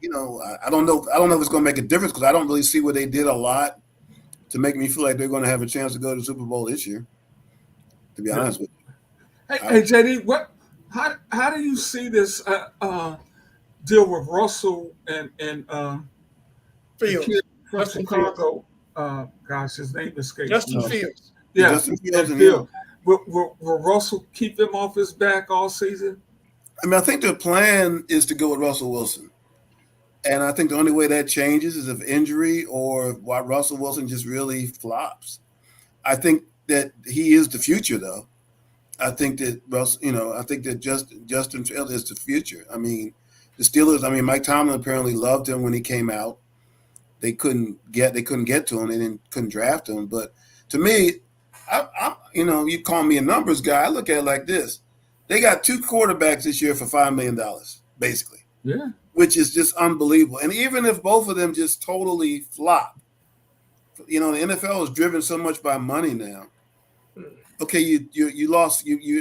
I don't know if it's going to make a difference, because I don't really see where they did a lot to make me feel like they're going to have a chance to go to the Super Bowl this year, to be honest with you. Hey, JD, how do you see this deal with Russell and Fields from Chicago? Gosh, his name escapes me. Justin Fields. Yeah, Justin Fields. Will Russell keep him off his back all season? I mean, I think the plan is to go with Russell Wilson. And I think the only way that changes is if injury or why Russell Wilson just really flops. I think that he is the future, though. I think that Justin Fields is the future. I mean, the Steelers, Mike Tomlin apparently loved him when he came out. They couldn't get to him. They couldn't draft him. But to me, you call me a numbers guy. I look at it like this. They got 2 quarterbacks this year for $5 million, basically. Yeah. Which is just unbelievable. And even if both of them just totally flop, the NFL is driven so much by money now. Okay, you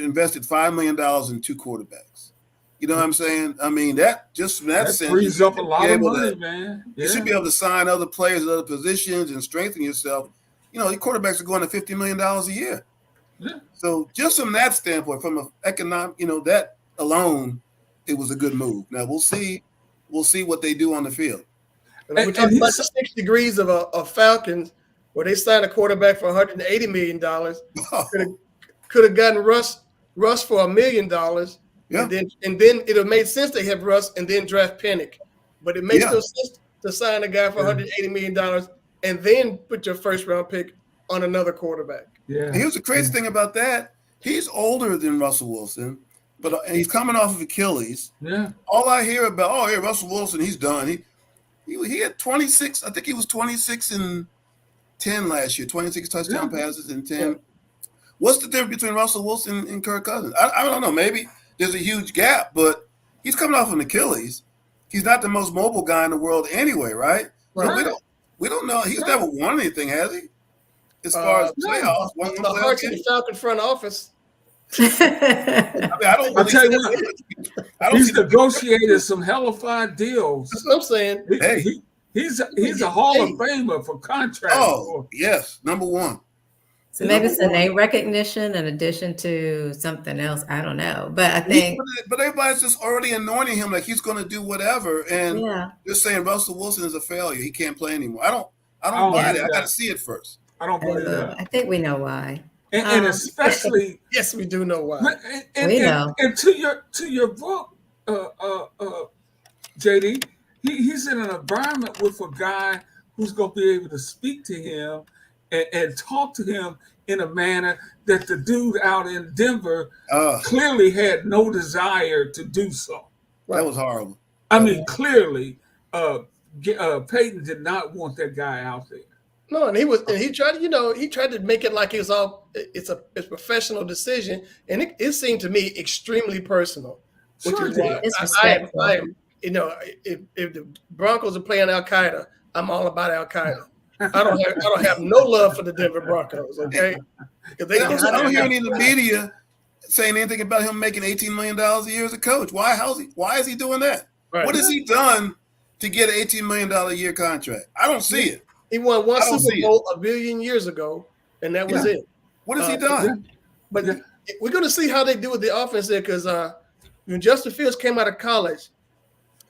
invested $5 million in 2 quarterbacks. You know what I'm saying? I mean, that frees up a lot of money, man. Yeah. You should be able to sign other players at other positions and strengthen yourself. The quarterbacks are going to $50 million a year. Yeah. So just from that standpoint, from an economic, that alone, it was a good move. Now we'll see what they do on the field. And we're talking about the 6 degrees of Falcons, where they signed a quarterback for $180 million. Could have gotten Russ for $1 million. Yeah. And then it would have made sense to have Russ and then draft Pennick. But it makes no sense to sign a guy for $180 million and then put your first round pick on another quarterback. Yeah. Here's the crazy thing about that. He's older than Russell Wilson, but he's coming off of Achilles. Yeah. All I hear about, Russell Wilson, he's done. He had 26. I think he was 26 and 10 last year. 26 touchdown passes in 10. Yeah. What's the difference between Russell Wilson and Kirk Cousins? I don't know. Maybe there's a huge gap, but he's coming off an Achilles. He's not the most mobile guy in the world anyway, right? So we don't know. He's never won anything, has he? as far as playoffs. The hearts of the Falcon front office. I mean, I don't. I'll Really tell you what. He's negotiated some hellified deals. That's what I'm saying. He's a Hall of Famer for contracts. Oh, yes, number one. So maybe it's a name recognition in addition to something else. I don't know, but I think. But everybody's just already anointing him like he's going to do whatever, and just saying Russell Wilson is a failure. He can't play anymore. I don't buy that. I got to see it first. I don't believe that. I think we know why. And especially, yes, we do know why. We know. And to your book, JD, he's in an environment with a guy who's going to be able to speak to him and talk to him in a manner that the dude out in Denver clearly had no desire to do so. That was horrible. I mean, clearly, Peyton did not want that guy out there. No, and he tried to make it like it's a professional decision, and it seemed to me extremely personal. Which is why I am, if the Broncos are playing Al Qaeda, I'm all about Al Qaeda. I don't have no love for the Denver Broncos. Okay, I don't hear any of the media saying anything about him making $18 million a year as a coach. Why is he doing that? Right. What has he done to get an $18 million a year contract? I don't see it. He won one Super Bowl a billion years ago, and that was it. What has he done? But we're going to see how they do with the offense there, because when Justin Fields came out of college,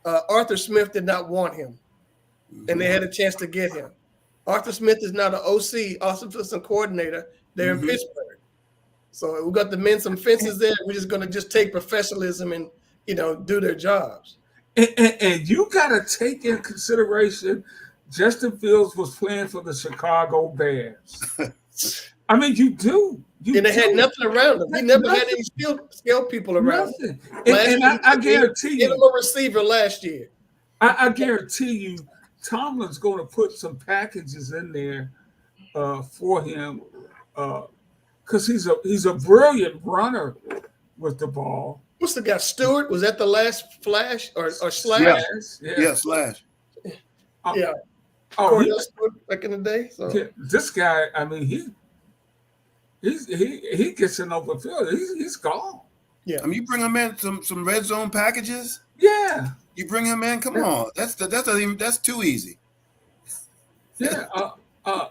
Arthur Smith did not want him, and they had a chance to get him. Arthur Smith is now the OC, offensive coordinator there in Pittsburgh. So we got to mend some fences there. We're just going to take professionalism and do their jobs. And you got to take in consideration Justin Fields was playing for the Chicago Bears. I mean, you do. And they had nothing around him. He never had any skilled people around him. And I guarantee you. He gave him a receiver last year. I guarantee you Tomlin's going to put some packages in there for him because he's a brilliant runner with the ball. What's the guy? Stewart? Was that the last Flash or Slash? Yeah, Slash. Yeah. Back in the day. So. Yeah, this guy, I mean, he gets in over field. He's gone. Yeah. I mean, you bring him in some red zone packages. Yeah. You bring him in. Come on, that's too easy. Yeah.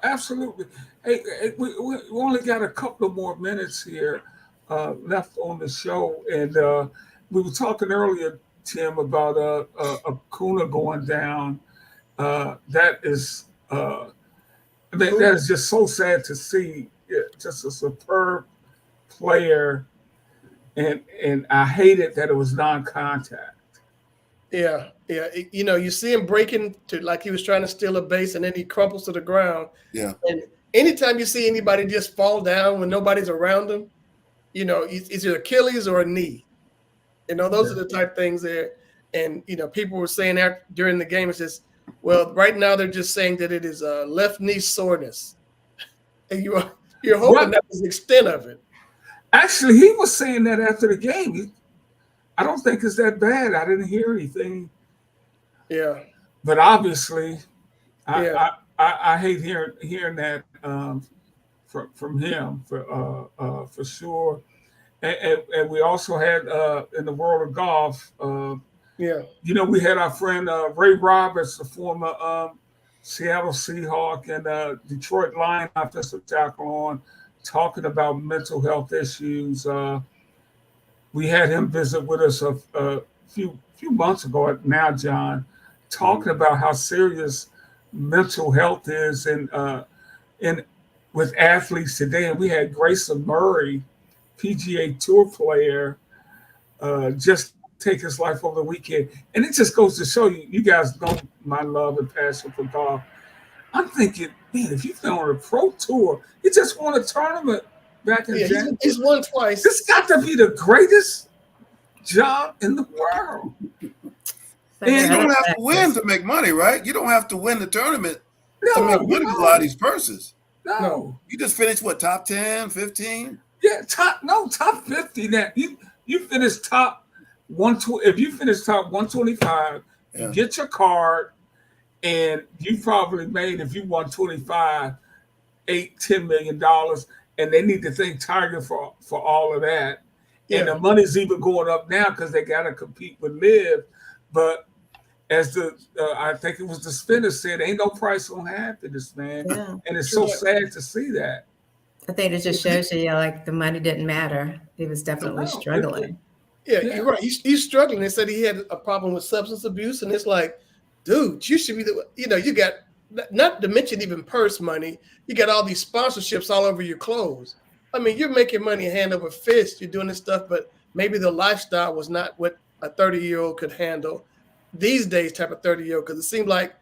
Absolutely. Hey, we only got a couple of more minutes here left on the show, and we were talking earlier, Tim, about Acuna going down. That is just so sad to see. Just a superb player, and I hated that it was non-contact. Yeah. You see him breaking to like he was trying to steal a base, and then he crumples to the ground. Yeah. And anytime you see anybody just fall down when nobody's around them, it's either Achilles or a knee. Those are the type things there. And people were saying that during the game, it says, well, right now they're just saying that it is a left knee soreness, and you're hoping that was the extent of it. Actually, he was saying that after the game. I don't think it's that bad. I didn't hear anything. Yeah. But obviously, I hate hearing that from him for sure. And we also had in the world of golf. We had our friend Ray Roberts, the former Seattle Seahawk and Detroit Lion offensive tackle, on talking about mental health issues. We had him visit with us a few months ago now, John, talking about how serious mental health is and with athletes today. And we had Grayson Murray, PGA Tour player, just take his life over the weekend. And it just goes to show you guys know my love and passion for golf. I'm thinking, man, if you've been on a pro tour, you just won a tournament back in January. He's won twice. This got to be the greatest job in the world. And you don't have to win to make money, right? You don't have to win the tournament to make money with a lot of these purses. No. You just finished top 10, 15? Yeah, top 50. Now you finish top 120. If you finish top 125, you get your card, and you probably made, if you won 25, $8-10 million, and they need to thank Tiger for all of that. And Yeah. the money's even going up now because they got to compete with Live. But as I think it was the spinner said, ain't no price on happiness, man. Yeah. And it's so sad to see that. I think it just shows you, like, the money didn't matter. He was definitely struggling. Yeah, you're right. He's struggling. They said he had a problem with substance abuse, and it's like, dude, you should be you got, not to mention even purse money, you got all these sponsorships all over your clothes. I mean, you're making money hand over fist. You're doing this stuff, but maybe the lifestyle was not what a 30-year-old could handle these days, type of 30-year-old, because it seemed like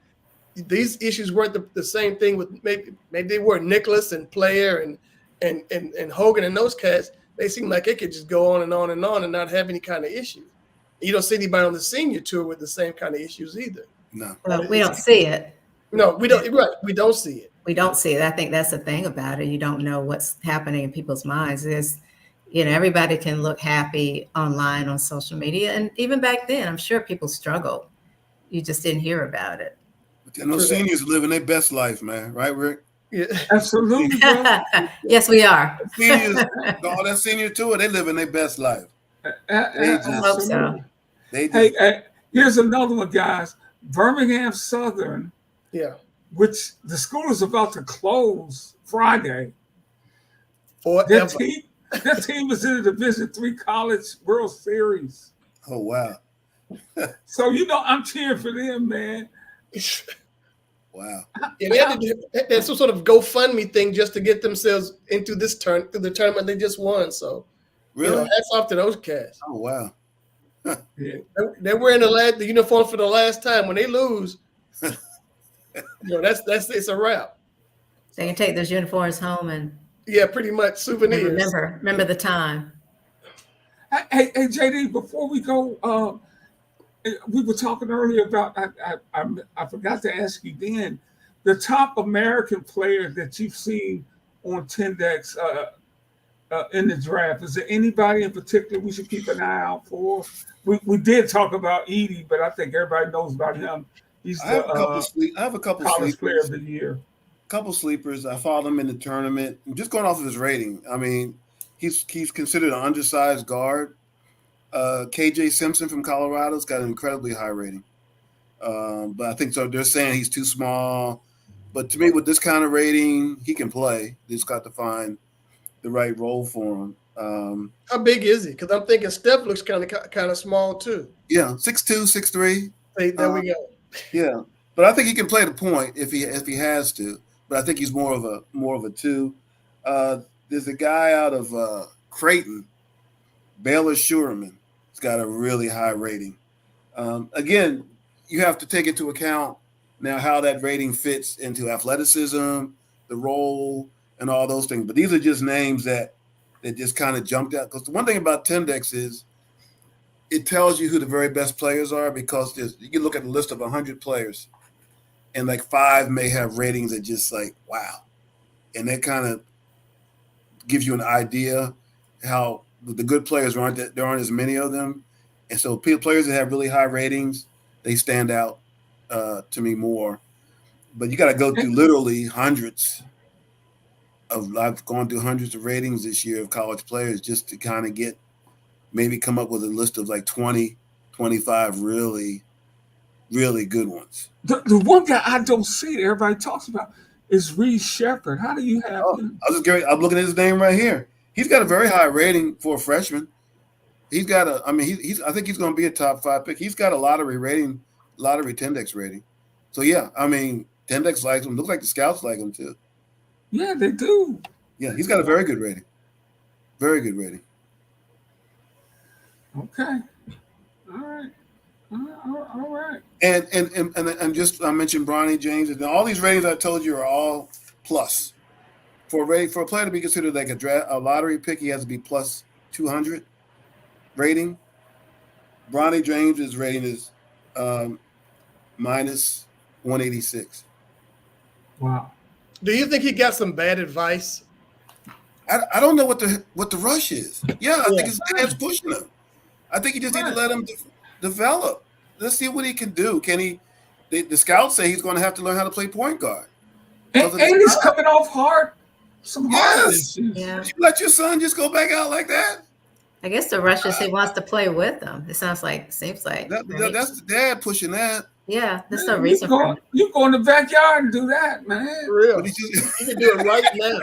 these issues weren't the same thing with maybe they were Nicholas and Player and Hogan and those cats. They seem like it could just go on and on and on and not have any kind of issues. You don't see anybody on the senior tour with the same kind of issues either. No. Well, we don't see it. No, we don't. Right, we don't see it. We don't see it. I think that's the thing about it. You don't know what's happening in people's minds. Everybody can look happy online on social media. And even back then, I'm sure people struggled. You just didn't hear about it. But those seniors living their best life, man. Right, Rick? Yeah, absolutely. Yes, we are. Seniors, all that senior tour, they living their best life. I hope so. Hey, here's another one, guys. Birmingham Southern, yeah, which the school is about to close Friday. Forever. That team is in the Division III College World Series. Oh, wow. So, I'm cheering for them, man. Wow. Yeah, they had some sort of GoFundMe thing just to get themselves into the tournament they just won. So, really, hats off to those cats. Oh, wow. They're wearing the uniform for the last time. When they lose, it's a wrap. They can take those uniforms home and pretty much souvenirs. Remember the time. Hey, JD, before we go, we were talking earlier about I forgot to ask you then, the top American player that you've seen on Tendex in the draft. Is there anybody in particular we should keep an eye out for? We did talk about Edie, but I think everybody knows about him. He's I have a couple college sleepers. player of the year. Couple sleepers. I followed him in the tournament. Just going off of his rating. I mean, he's considered an undersized guard. KJ Simpson from Colorado's got an incredibly high rating. But I think so. They're saying he's too small. But to me, with this kind of rating, he can play. Just got to find the right role for him. How big is he? Because I'm thinking Steph looks kind of small too. Yeah, 6'2", 6'3". There we go. Yeah, but I think he can play the point if he has to. But I think he's more of a two. There's a guy out of Creighton, Baylor Schuerman. He's got a really high rating. Again, you have to take into account now how that rating fits into athleticism, the role, and all those things. But these are just names that just kind of jumped out. Because the one thing about Tendex is it tells you who the very best players are, because you can look at a list of 100 players and like 5 may have ratings that just like, wow. And that kind of gives you an idea how the good players there aren't as many of them. And so players that have really high ratings, they stand out to me more. But you got to go through literally hundreds I've gone through hundreds of ratings this year of college players just to kind of come up with a list of like 20, 25 really, really good ones. The one guy I don't see that everybody talks about is Reed Shepherd. How do you have him? I'm looking at his name right here. He's got a very high rating for a freshman. He's got I think he's going to be a top 5 pick. He's got a lottery Tendex rating. So yeah, I mean, Tendex likes him. Looks like the scouts like him too. Yeah, they do. Yeah, he's got a very good rating. Very good rating. Okay. All right. All right. And just I mentioned Bronny James, and all these ratings I told you are all plus. For a player to be considered like a lottery pick, he has to be plus 200 rating. Bronny James' rating is minus 186. Wow. Do you think he got some bad advice? I don't know what the rush is. Yeah, I think his dad's pushing him. I think you just need to let him develop. Let's see what he can do. Can he? The scouts say he's going to have to learn how to play point guard. And he's coming off some heart Yes. issues. Yeah. You let your son just go back out like that? I guess the rush is he wants to play with them. It seems like, right? That's the dad pushing that. Yeah, there's no Man, reason for him. you go in the backyard and do that, man. For real. But he just, You can do it right now.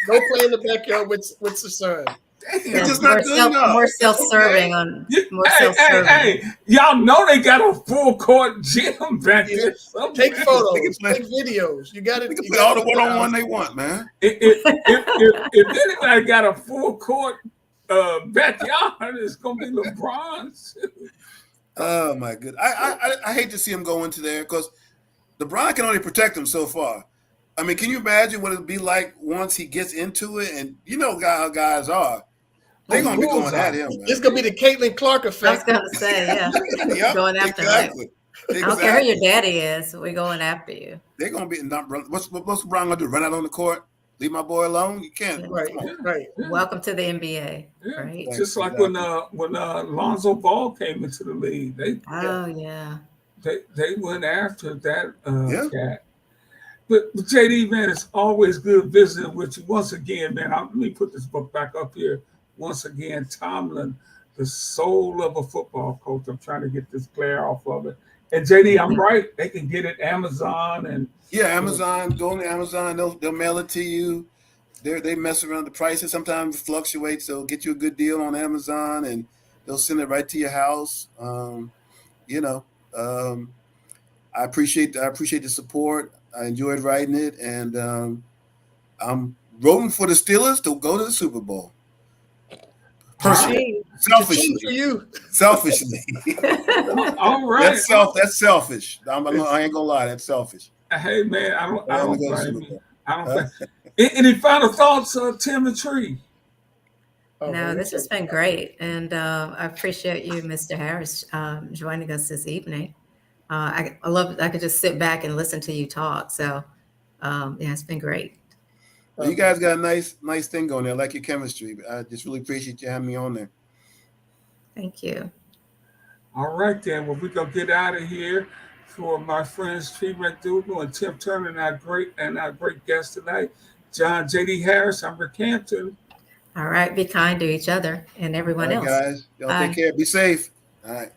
Go play in the backyard with the son. it's just not good enough. More self-serving on more self-serving. Hey, y'all know they got a full court gym back there. Take photos, take videos. You got it. They can play all the one-on-one they want, man. If anybody got a full court backyard, it's gonna be LeBron's. Oh my goodness. I hate to see him go into there because LeBron can only protect him so far. I mean, can you imagine what it'd be like once he gets into it? And you know how guys are. They're gonna be going at him. Man. It's gonna be the Caitlin Clark I was effect. going to say, yeah, Yep, going after exactly. him. I don't care who your daddy is. We're going after you. They're gonna be what's LeBron gonna do? Run out on the court? Leave my boy alone? You can't. Right, right. Welcome to the NBA. Yeah. Right. Just like when Lonzo Ball came into the league, they went after that cat. But JD, man, it's always good visiting with you once again, man. Let me put this book back up here once again. Tomlin, the soul of a football coach. I'm trying to get this glare off of it. And JD, I'm right. They can get it Amazon and Amazon. Go on to Amazon. They'll mail it to you. They mess around the prices. Sometimes fluctuate, so get you a good deal on Amazon, and they'll send it right to your house. I appreciate the support. I enjoyed writing it, and I'm rooting for the Steelers to go to the Super Bowl. Personally, selfishly. All right. That's selfish. I ain't gonna lie. That's selfish. Hey man, I don't blame you. I don't. Any final thoughts, Tim and Tree? No, this has been great, and I appreciate you, Mr. Harris, joining us this evening. I love. I could just sit back and listen to you talk. So, it's been great. Well, you guys got a nice thing going there. I like your chemistry. I just really appreciate you having me on there. Thank you. All right, then. Well, we're going to get out of here for my friends Tree McDougal and Tim Turner and our great guest tonight, John J.D. Harris. I'm Rick Hampton. All right. Be kind to each other and everyone else. Guys, y'all take care. Be safe. All right.